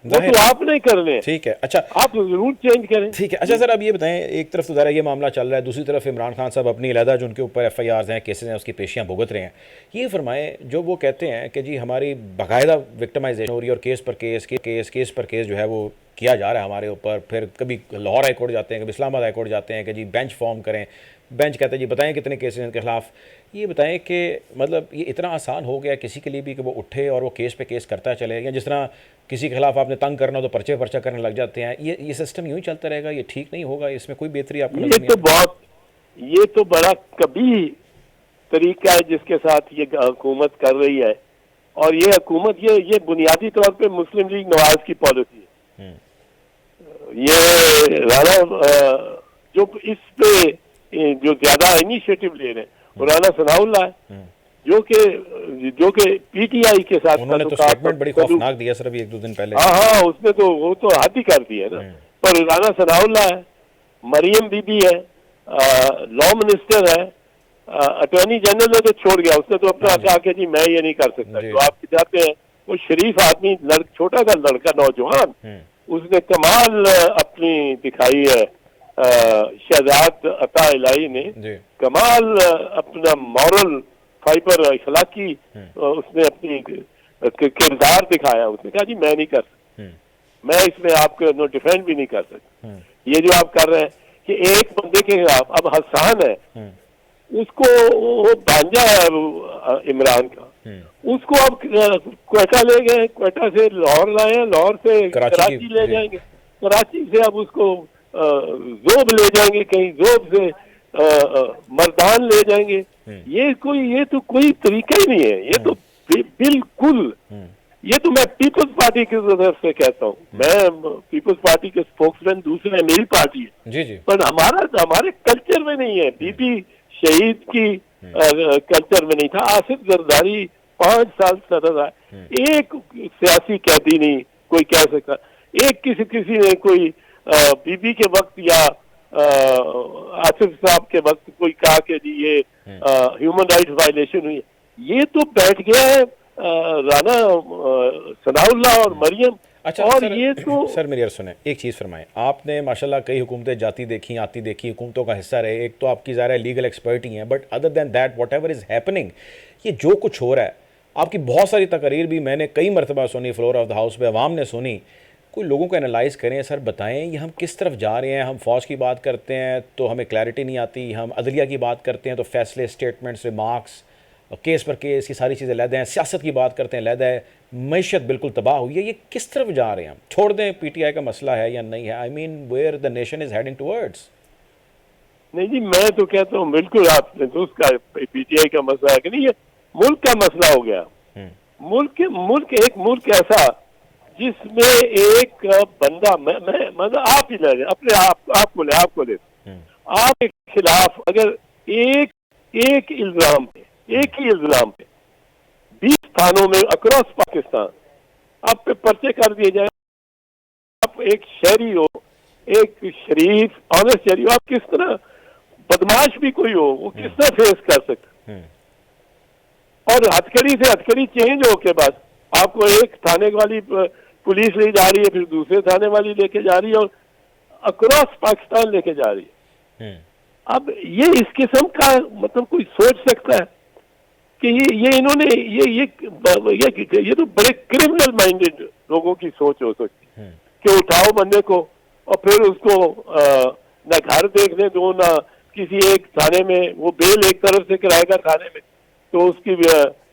वो तो आप नहीं करने। ठीक है, अच्छा आप जरूर चेंज करें। ठीक है। अच्छा सर अब ये बताएं, एक तरफ तो ज़रा ये मामला चल रहा है, दूसरी तरफ इमरान खान साहब अपनी अलहदा जो उनके ऊपर FIRs हैं, केसेस हैं, उसकी पेशियाँ भुगत रहे हैं। ये फरमाएं, जो वो कहते हैं कि जी हमारी बाकायदा विक्टिमाइजेशन हो रही है और केस पर केस जो है वो किया जा रहा है हमारे ऊपर, फिर कभी लाहौर हाई कोर्ट जाते हैं, कभी इस्लामाबाद हाई कोर्ट जाते हैं कि जी बेंच फॉर्म करें। बेंच कहते हैं जी बताएं कितने केसेस हैं इनके खिलाफ। ये बताएं कि मतलब ये इतना आसान हो गया किसी के लिए भी कि वो उठे और वो केस पे केस करता चले, या जिस तरह किसी के खिलाफ आपने तंग करना हो तो पर्चा करने लग जाते हैं। ये सिस्टम यूं ही चलता रहेगा, ये ठीक नहीं होगा, इसमें कोई बेहतरी आपको ये तो बड़ा कभी तरीका है जिसके साथ ये हुकूमत कर रही है, और ये हुकूमत ये बुनियादी तौर पे मुस्लिम लीग नवाज की पॉलिसी है। ये राना जो इस पे जो ज्यादा इनिशिएटिव ले रहे हैं राना सनाउल्लाह है, जो कि PTI के साथ उन्होंने तो स्टेटमेंट बड़ी खौफनाक दिया सर अभी 1-2 दिन पहले। हाँ, उसने तो वो तो हद ही कर दी है ना। पर राना सनाउल्लाह है, मरियम बीबी है, लॉ मिनिस्टर है, अटॉर्नी जनरल ने तो छोड़ गया, उसने तो अपना कहा कि जी मैं ये नहीं कर सकता। जो आप चाहते हैं वो शरीफ आदमी, छोटा सा लड़का नौजवान, उसने कमाल अपनी दिखाई है। शहजाद अता इलाही ने कमाल अपना मॉरल फाइबर अखलाकी उसने अपनी किरदार दिखाया। उसने कहा जी मैं नहीं कर सकता, मैं इसमें आपको डिफेंड भी नहीं कर सकता। ये जो आप कर रहे हैं कि एक बंदे के खिलाफ, अब हसान है उसको वो भांजा है इमरान का, उसको अब क्वेटा ले गए, क्वेटा से लाहौर लाए, लाहौर से कराची ले जाएंगे, कराची से अब उसको जोब ले जाएंगे, कहीं जोब से मर्दान ले जाएंगे। ये तो कोई तरीका ही नहीं है। ये तो बिल्कुल, ये तो मैं पीपल्स पार्टी की तरफ से कहता हूँ। मैं पीपल्स पार्टी के स्पोक्समैन दूसरे है, मेरी पार्टी है जी जी, पर हमारे कल्चर में नहीं है। बीबी शहीद की कल्चर में नहीं था। आसिफ जरदारी 5 साल सजा रहा, एक सियासी कैदी नहीं कोई कह सकता। एक किसी ने कोई बीबी के वक्त या आसिफ साहब के वक्त कोई कहा कि जी ये ह्यूमन राइट वायलेशन हुई। ये तो बैठ गया है राना सनाउल्लाह और मरियम। अच्छा और सर, ये तो सर मेरी अर्ज सुने, एक चीज़ फरमाएं। आपने माशाल्लाह कई हुकूमतें जाती देखी, आती देखी, हुकूमतों का हिस्सा रहे। एक तो आपकी ज़ाहिर है लीगल एक्सपर्ट ही हैं, but other than that what ever is happening, ये जो कुछ हो रहा है, आपकी बहुत सारी तकरीर भी मैंने कई मरतबा सुनी, फ्लोर ऑफ द हाउस पे अवाम ने सुनी। कोई लोगों को एनालाइज करें सर, बताएं ये हम किस तरफ जा रहे हैं। हम फ़ौज की बात करते हैं तो हमें क्लैरिटी नहीं आती, हम अदलिया की बात करते हैं तो फैसले, स्टेटमेंट्स, रिमार्क्स, केस पर केस, ये सारी चीज़ें लहदा हैं। सियासत की बात करते हैं, लहदा है। मैशत बिल्कुल तबाह हुई है। ये किस तरफ जा रहे हैं हम? छोड़ दें पीटीआई का मसला है या नहीं है, I mean where the nation is heading towards. नहीं जी, मैं तो कहता हूँ बिल्कुल आपने तो उसका पीटीआई का मसला है कि नहीं, ये मुल्क का मसला हो गया। एक मुल्क ऐसा जिसमें एक बंदा, मैं आप ही ले अपने आपको ले आपके खिलाफ अगर एक इल्जाम पे, एक ही इल्जाम पे 20 थानों में अक्रॉस पाकिस्तान आप पे पर्चे कर दिए जाए, आप एक शहरी हो, एक शरीफ ऑनेस्ट शहरी हो, आप किस तरह, बदमाश भी कोई हो वो किस तरह फेस कर सकते। और हथकड़ी से हथकड़ी चेंज हो के बाद आपको एक थाने वाली पुलिस ले जा रही है, फिर दूसरे थाने वाली लेके जा रही है, और अक्रॉस पाकिस्तान लेके जा रही है। अब ये इस किस्म का मतलब कोई सोच सकता है कि ये इन्होंने ये तो बड़े क्रिमिनल माइंडेड लोगों की सोच हो सकती है कि उठाओ बंदे को और फिर उसको ना घर देखने दो, ना किसी एक थाने में वो बेल एक तरफ से कराएगा थाने में, तो उसकी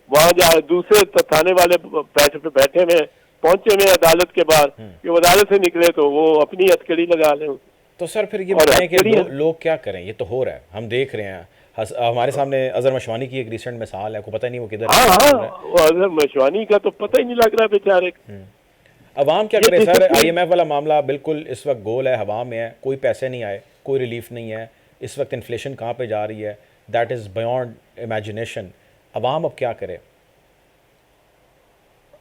वहां जाए दूसरे थाने वाले बैठे में पहुंचे में अदालत के बाद कि वो अदालत से निकले तो वो अपनी हथकड़ी लगा लें। तो सर फिर ये बताएं कि लोग क्या करें? ये तो हो रहा है, हम देख रहे हैं। हमारे सामने अजहर मशवानी की एक रिसेंट मिसाल है, को पता नहीं वो किधर। अजहर मशवानी का तो पता ही नहीं लग रहा बेचारे। अवाम क्या करे सर? IMF वाला मामला बिल्कुल इस वक्त गोल है, हवा में है, कोई पैसे नहीं आए, कोई रिलीफ नहीं है। इस वक्त इन्फ्लेशन कहाँ पे जा रही है, दैट इज़ बियॉन्ड इमेजिनेशन। अवाम अब क्या करे?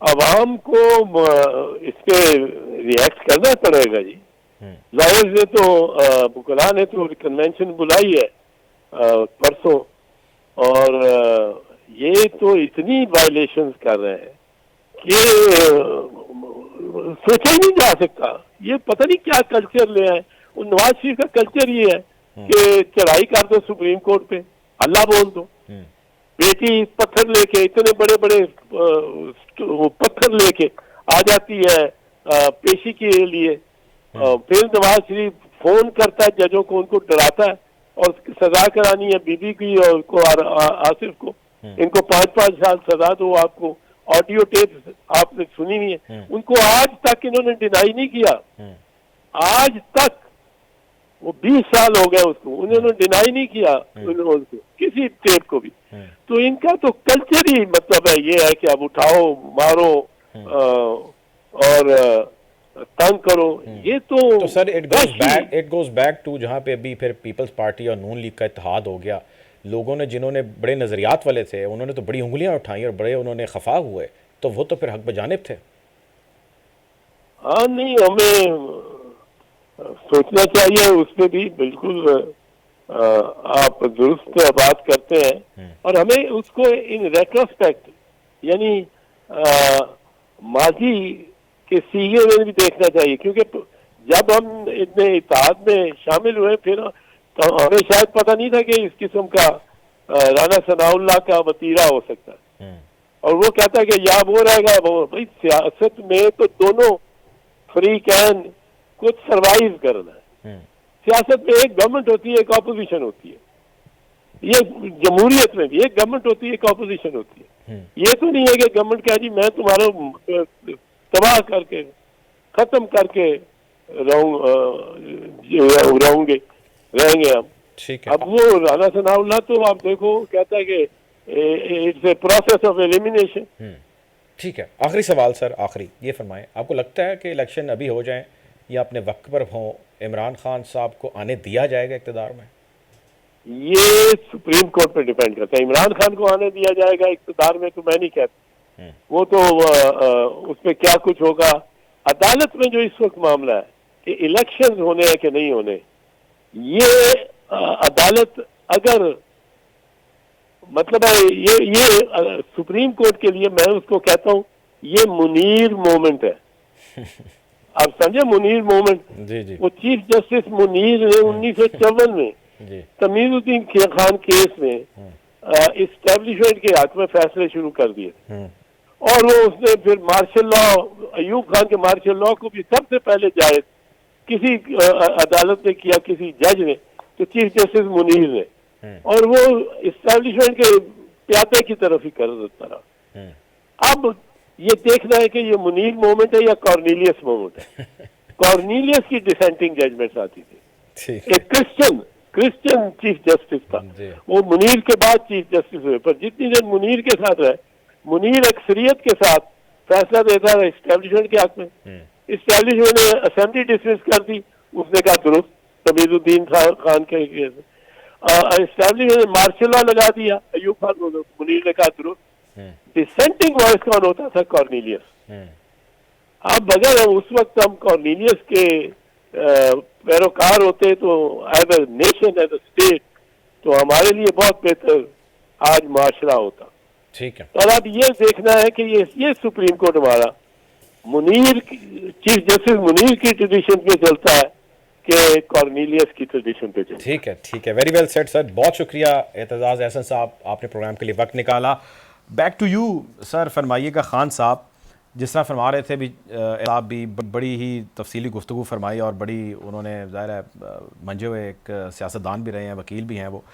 अवाम को इस पे रिएक्ट करना पड़ेगा जी। जाहिर से तो बुकला ने तो कन्वेंशन बुलाई है परसों, और ये तो इतनी वायलेशंस कर रहे हैं कि सोचा ही नहीं जा सकता। ये पता नहीं क्या कल्चर ले आए। नवाज शरीफ का कल्चर ये है कि चढ़ाई कर दो सुप्रीम कोर्ट पे, अल्लाह बोल दो। बेटी पत्थर लेके, इतने बड़े बड़े पत्थर लेके आ जाती है पेशी के लिए, फिर नवाज शरीफ फोन करता है जजों को, उनको डराता है और सजा करानी है बीबी की और को आसिफ को, इनको 5-5 साल सजा दो। आपको ऑडियो टेप आपने सुनी नहीं है, उनको आज तक इन्होंने डिनाई नहीं किया। आज तक वो 20 साल हो गए उसको, उन्होंने डिनाई नहीं किया उनको किसी टेप को भी। तो इनका तो कल्चर ही मतलब है ये है कि अब उठाओ, मारो और तंग करो। ये तो sir it goes back to जहाँ पे अभी फिर पीपल्स पार्टी और नून लीग का इत्तेहाद हो गया। लोगों ने जिन्होंने बड़े नजरियात वाले थे उन्होंने तो बड़ी उंगलियां उठाई और बड़े उन्होंने खफा हुए, तो वो तो फिर हक बजानिब थे। हाँ नहीं, हमें सोचना चाहिए उस पर भी। बिल्कुल आप दुरुस्त बात करते हैं, और हमें उसको इन रेट्रोस्पेक्ट यानी माजी के सीगे में भी देखना चाहिए, क्योंकि जब हम इतने इत्तेहाद में शामिल हुए फिर तो हमें शायद पता नहीं था कि इस किस्म का राना सनाउल्लाह का वतीरा हो सकता है। और वो कहता है कि या वो रहेगा वो। भाई सियासत में तो दोनों फ्री कैन कुछ सरवाइव करना है। सियासत में एक गवर्नमेंट होती है, एक ऑपोजिशन होती है। ये जमहूरियत में भी एक गवर्नमेंट होती है, एक ऑपोजिशन होती है। ये तो नहीं है कि गवर्नमेंट कहे जी मैं तुम्हारा तबाह करके खत्म करके रहूंगे रहेंगे हम। ठीक है। अब वो राना सनाउल्लाह तो आप देखो कहता है कि it's a process of elimination. ठीक है, आखिरी सवाल सर, आखिरी ये फरमाएं, आपको लगता है कि इलेक्शन अभी हो जाएं या अपने वक्त पर हों, इमरान खान साहब को आने दिया जाएगा इक़्तिदार में? ये सुप्रीम कोर्ट पे डिपेंड करता है। इमरान खान को आने दिया जाएगा इक़्तिदार में तो मैं नहीं कहता, वो तो उसमें क्या कुछ होगा। अदालत में जो इस वक्त मामला है कि इलेक्शन होने हैं कि नहीं होने, ये अदालत अगर मतलब है ये सुप्रीम कोर्ट के लिए मैं उसको कहता हूँ ये मुनीर मोमेंट है। आप समझे मुनीर मोमेंट? जी जी। वो चीफ जस्टिस मुनीर ने 1954 में तमीजुद्दीन खान केस में इस्टेब्लिशमेंट के हाथ में फैसले शुरू कर दिए और वो उसने फिर मार्शल लॉ, अयूब खान के मार्शल लॉ को भी सबसे पहले जायज किसी अदालत ने किया, किसी जज ने, तो चीफ जस्टिस मुनीर ने, और वो इस्टेब्लिशमेंट के प्यादे की तरफ ही कर देता रहा। अब ये देखना है कि ये मुनीर मोमेंट है या कॉर्नेलियस मोमेंट है। कॉर्नेलियस की डिसेंटिंग जजमेंट्स आती थी, एक क्रिश्चियन चीफ जस्टिस था, वो मुनीर के बाद चीफ जस्टिस हुए, पर जितनी देर मुनीर के साथ रहे, मुनीर अक्सरियत के साथ फैसला देता रहा इस्टेब्लिशमेंट के हाथ में। इस्टेब्लिशमेंट ने असेंबली डिसमिस कर दी, उसने कहा दुरुस्त, तमीजुद्दीन खान के इस्टेब्लिशमेंट ने मार्शल लॉ लगा दिया, अयूब खान को, मुनीर ने कहा दुरुस्त। डिसेंटिंग वॉइस कौन होता था? कॉर्नेलियस। अब अगर उस वक्त हम कॉर्नेलियस के पैरोकार होते तो as a nation, as a state, तो हमारे लिए बहुत बेहतर आज माशरा होता। ठीक है। और अब ये देखना है कि ये सुप्रीम कोर्ट हमारा मुनीर चीफ जस्टिस मुनीर की ट्रेडिशन पे चलता है कि कॉर्नेलियस की ट्रेडिशन पे चलता है। ठीक है, ठीक है, वेरी वेल सेड सर, बहुत शुक्रिया एतजाज़ एहसन साहब, आपने प्रोग्राम के लिए वक्त निकाला। बैक टू यू सर, फरमाइएगा खान साहब, जिस तरह फरमा रहे थे भी आप भी बड़ी ही तफसीली गुफ्तगू फरमाई और बड़ी उन्होंने ज़ाहिर है मंजे हुए एक सियासतदान भी रहे हैं, वकील भी हैं, वो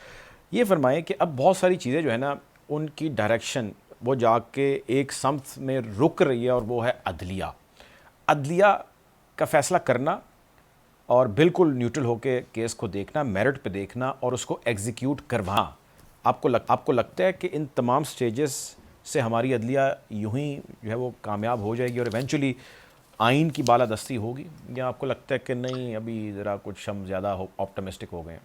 ये फरमाएं कि अब बहुत सारी चीज़ें जो है ना उनकी डायरेक्शन वो जाके एक समत में रुक रही है और वो है अदलिया। अदलिया का फ़ैसला करना और बिल्कुल न्यूट्रल होकर केस को देखना, मेरिट पे देखना और उसको एग्जीक्यूट करवाना। आपको लगता है कि इन तमाम स्टेजेस से हमारी अदलिया यूं ही जो है वो कामयाब हो जाएगी और इवेंचुअली आइन की बालादस्ती होगी, या आपको लगता है कि नहीं अभी ज़रा कुछ हम ज़्यादा ऑप्टिमिस्टिक हो गए हैं?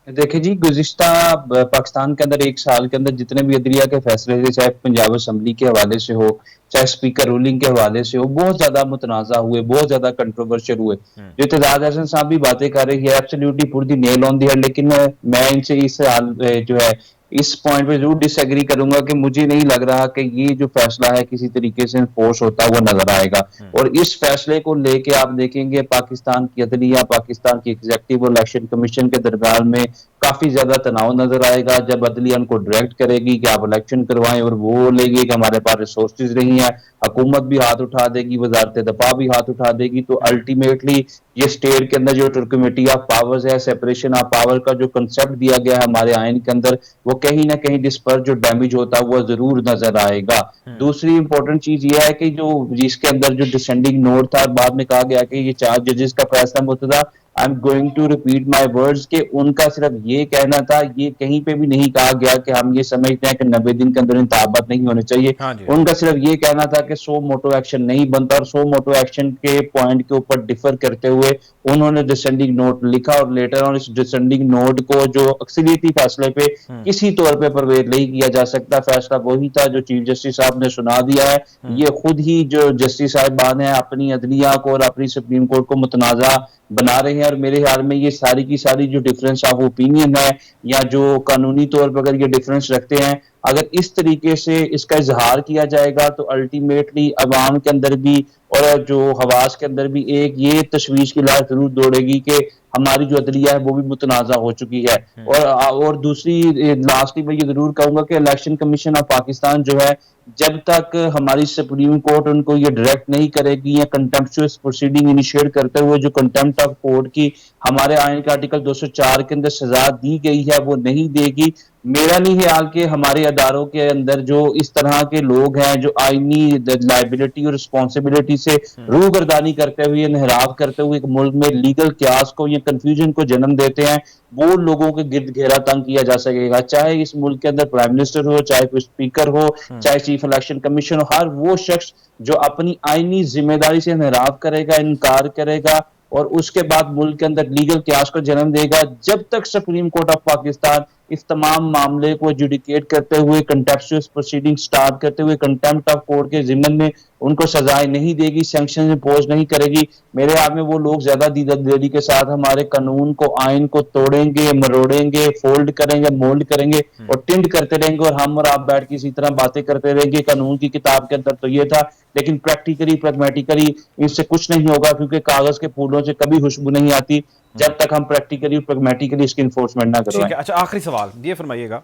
देखिए जी, गुज़िश्ता पाकिस्तान के अंदर एक साल के अंदर जितने भी अदलिया के फैसले थे, चाहे पंजाब असम्बली के हवाले से हो, चाहे स्पीकर रूलिंग के हवाले से हो, बहुत ज्यादा मुतनाज़ा हुए, बहुत ज्यादा कंट्रोवर्शियल हुए। जो एतजाज़ एहसन साहब भी बातें कर रहे हैं, absolutely put the nail on the head, लेकिन मैं इनसे इस जो है इस पॉइंट पे जरूर डिसएग्री करूंगा कि मुझे नहीं लग रहा कि ये जो फैसला है किसी तरीके से फोर्स होता हुआ नजर आएगा। और इस फैसले को लेके आप देखेंगे पाकिस्तान की अदलिया, पाकिस्तान की एग्जीक्यूटिव और इलेक्शन कमीशन के दरमियान में काफी ज्यादा तनाव नजर आएगा जब अदलिया उनको डायरेक्ट करेगी कि आप इलेक्शन करवाएं, और वो बोलेगी कि हमारे पास रिसोर्सेज नहीं है, हुकूमत भी हाथ उठा देगी, वजारत दफा भी हाथ उठा देगी। तो अल्टीमेटली ये स्टेट के अंदर जो कमेटी ऑफ पावर्स है, सेपरेशन ऑफ पावर का जो कंसेप्ट दिया गया है हमारे आइन के अंदर, वो कहीं ना कहीं डिस्पर्स जो डैमेज होता हुआ जरूर नजर आएगा। दूसरी इंपॉर्टेंट चीज ये है कि जो जिसके अंदर जो डिसेंडिंग नोट था, बाद में कहा गया कि ये 4 जजेस का फैसला मुतदा, I am going to repeat my words, के उनका सिर्फ ये कहना था, ये कहीं पे भी नहीं कहा गया कि हम ये समझते हैं कि 90 दिन के अंदर इंतखाबात नहीं होने चाहिए। उनका सिर्फ ये कहना था कि सो मोटो एक्शन नहीं बनता, और सो मोटो एक्शन के पॉइंट के ऊपर डिफर करते हुए उन्होंने डिसेंडिंग नोट लिखा, और लेटर ऑन इस डिसेंडिंग नोट को जो अक्सरियती फैसले पे किसी तौर पे परवेज नहीं किया जा सकता, फैसला वही था जो चीफ जस्टिस साहब ने सुना दिया है। ये खुद ही जो जस्टिस साहिबान है अपनी अदलिया को और अपनी सुप्रीम कोर्ट को मुतनाज़ा बना रहे हैं, और मेरे ख्याल में ये सारी की सारी जो डिफरेंस ऑफ ओपिनियन है या जो कानूनी तौर पर अगर ये डिफरेंस रखते हैं, अगर इस तरीके से इसका इजहार किया जाएगा तो अल्टीमेटली अवाम के अंदर भी और जो हवास के अंदर भी एक ये तशवीश की लहर जरूर दौड़ेगी कि हमारी जो अदलिया है वो भी मुतनाज़ा हो चुकी है। और दूसरी लास्टली मैं ये जरूर कहूंगा कि इलेक्शन कमीशन ऑफ पाकिस्तान जो है, जब तक हमारी सुप्रीम कोर्ट उनको ये डायरेक्ट नहीं करेगी या कंटेम्प्चुअस प्रोसीडिंग इनिशिएट करते हुए जो कंटेम्प्ट ऑफ कोर्ट की हमारे आइन के आर्टिकल 204 के अंदर सजा दी गई है वो नहीं देगी, मेरा नहीं ख्याल कि हमारे अदारों के अंदर जो इस तरह के लोग हैं जो आईनी लाइबिलिटी और रिस्पॉन्सिबिलिटी से रूगर्दानी करते हुए, इनहराफ करते हुए एक मुल्क में लीगल क्यास को या कंफ्यूजन को जन्म देते हैं, वो लोगों के गिर्द घेरा तंग किया जा सकेगा। चाहे इस मुल्क के अंदर प्राइम मिनिस्टर हो, चाहे कोई स्पीकर हो, चाहे चीफ इलेक्शन कमीशन हो, हर वो शख्स जो अपनी आईनी जिम्मेदारी से इनहराफ करेगा, इनकार करेगा और उसके बाद मुल्क के अंदर लीगल क्यास को जन्म देगा, जब तक सुप्रीम कोर्ट ऑफ पाकिस्तान इस तमाम मामले को एजुडिकेट करते हुए, कंटेम्प्चुअस प्रोसीडिंग स्टार्ट करते हुए कंटेम्प्ट ऑफ कोर्ट के जिम्मन में उनको सजाएं नहीं देगी, सैंक्शन इम्पोज नहीं करेगी, मेरे हाथ में वो लोग ज्यादा दीदारदिली के साथ हमारे कानून को, आइन को तोड़ेंगे, मरोड़ेंगे, फोल्ड करेंगे, मोल्ड करेंगे और टिंड करते रहेंगे और हम और आप बैठ के इसी तरह बातें करते रहेंगे। कानून की किताब के अंदर तो ये था, लेकिन प्रैक्टिकली प्रैग्मेटिकली इससे कुछ नहीं होगा, क्योंकि कागज के फूलों से कभी खुशबू नहीं आती जब तक हम प्रैक्टिकली प्रैग्मेटिकली इसकी इन्फोर्समेंट ना करवाएं। अच्छा, आखिरी सवाल ये फरमाइएगा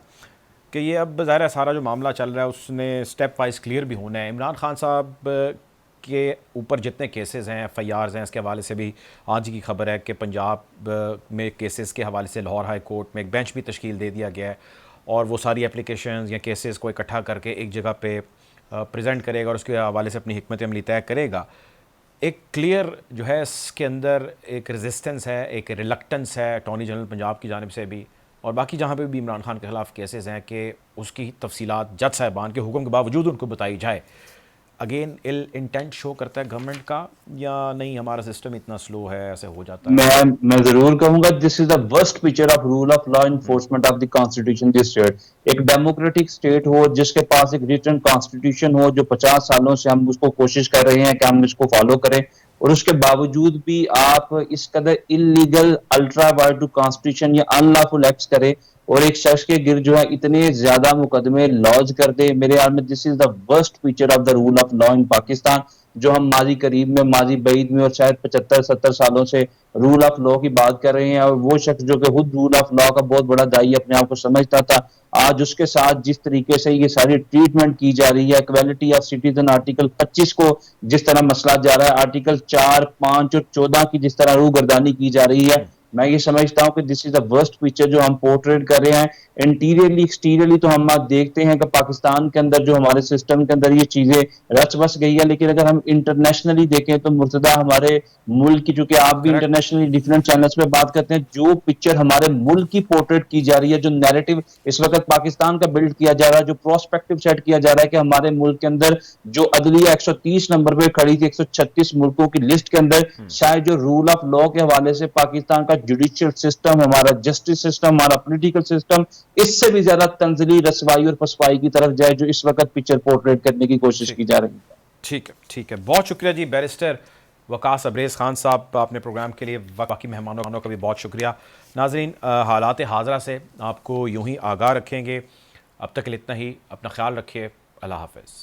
कि ये अब ज़ाहिर है सारा जो मामला चल रहा है उसने स्टेप वाइज क्लियर भी होना है। इमरान खान साहब के ऊपर जितने केसेस हैं, FIRs हैं, इसके हवाले से भी आज की खबर है कि पंजाब में केसेस के हवाले से लाहौर हाई कोर्ट में एक बेंच भी तश्कील दे दिया गया है और वो सारी एप्लीकेशंस या केसेस को इकट्ठा करके एक जगह पे प्रेजेंट करेगा और उसके हवाले से अपनी हिकमत अमली तय करेगा। एक क्लियर जो है इसके अंदर एक रेजिस्टेंस है, एक रिलक्टेंस है अटॉर्नी जनरल पंजाब की जानिब से भी और बाकी जहाँ पे भी इमरान खान के ख़िलाफ़ केसेस हैं कि उसकी तफसीलात जज साहिबान के हुक्म के बावजूद उनको बताई जाए। अगेन इल इंटेंट शो करता है गवर्नमेंट का या नहीं, हमारा सिस्टम इतना स्लो है, ऐसे हो जाता है? मैं जरूर कहूंगा this is the worst picture of rule of law enforcement of the constitution this state. एक डेमोक्रेटिक स्टेट हो जिसके पास एक रिटन कॉन्स्टिट्यूशन हो, जो 50 सालों से हम उसको कोशिश कर रहे हैं कि हम इसको फॉलो करें, और उसके बावजूद भी आप इस कदर इलीगल अल्ट्रा वायलेंट कॉन्स्टिट्यूशन या अनलॉफुल एक्ट्स करें और एक शख्स के गिर जो है इतने ज्यादा मुकदमे लॉन्च कर दे, मेरे ख्याल में this is the worst feature of the rule of law in Pakistan, जो हम माजी करीब में, माजी बईद में और शायद 75-70 सालों से रूल ऑफ लॉ की बात कर रहे हैं। और वो शख्स जो कि खुद रूल ऑफ लॉ का बहुत बड़ा दाई अपने आप को समझता था, आज उसके साथ जिस तरीके से ये सारी ट्रीटमेंट की जा रही है, इक्वालिटी ऑफ सिटीजन आर्टिकल 25 को जिस तरह मसला जा रहा है, आर्टिकल 4, 5 और 14 की जिस तरह रूगर्दानी की जा रही है, मैं ये समझता हूं कि this is the worst picture जो हम पोर्ट्रेट कर रहे हैं। इंटीरियरली एक्सटीरियरली तो हम देखते हैं कि पाकिस्तान के अंदर जो हमारे सिस्टम के अंदर ये चीजें रच बस गई है, लेकिन अगर हम इंटरनेशनली देखें तो मुर्तदा हमारे मुल्क की, चूंकि आप भी इंटरनेशनली डिफरेंट चैनल्स पे बात करते हैं, जो पिक्चर हमारे मुल्क की पोर्ट्रेट की जा रही है, जो नैरेटिव इस वक्त पाकिस्तान का बिल्ड किया जा रहा है, जो प्रोस्पेक्टिव सेट किया जा रहा है कि हमारे मुल्क के अंदर जो अदलिया 130 नंबर पे खड़ी थी 136 मुल्कों की लिस्ट के अंदर, शायद जो रूल ऑफ लॉ के हवाले से पाकिस्तान का जुडिशियल सिस्टम, हमारा जस्टिस सिस्टम, हमारा पॉलिटिकल सिस्टम इससे भी ज्यादा तंजली, रसवाई और पसवाई की तरफ जाए, जो इस वक्त पिक्चर पोर्ट्रेट करने की कोशिश की जा रही है। ठीक है, बहुत शुक्रिया जी बैरिस्टर वकास अब्रेज़ खान साहब, आपने प्रोग्राम के लिए, बाकी मेहमानों का भी बहुत शुक्रिया। नाजरीन, हालात हाज़रा से आपको यूं ही आगाह रखेंगे। अब तक के लिए इतना ही, अपना ख्याल रखिए, अल्लाह हाफ़िज़।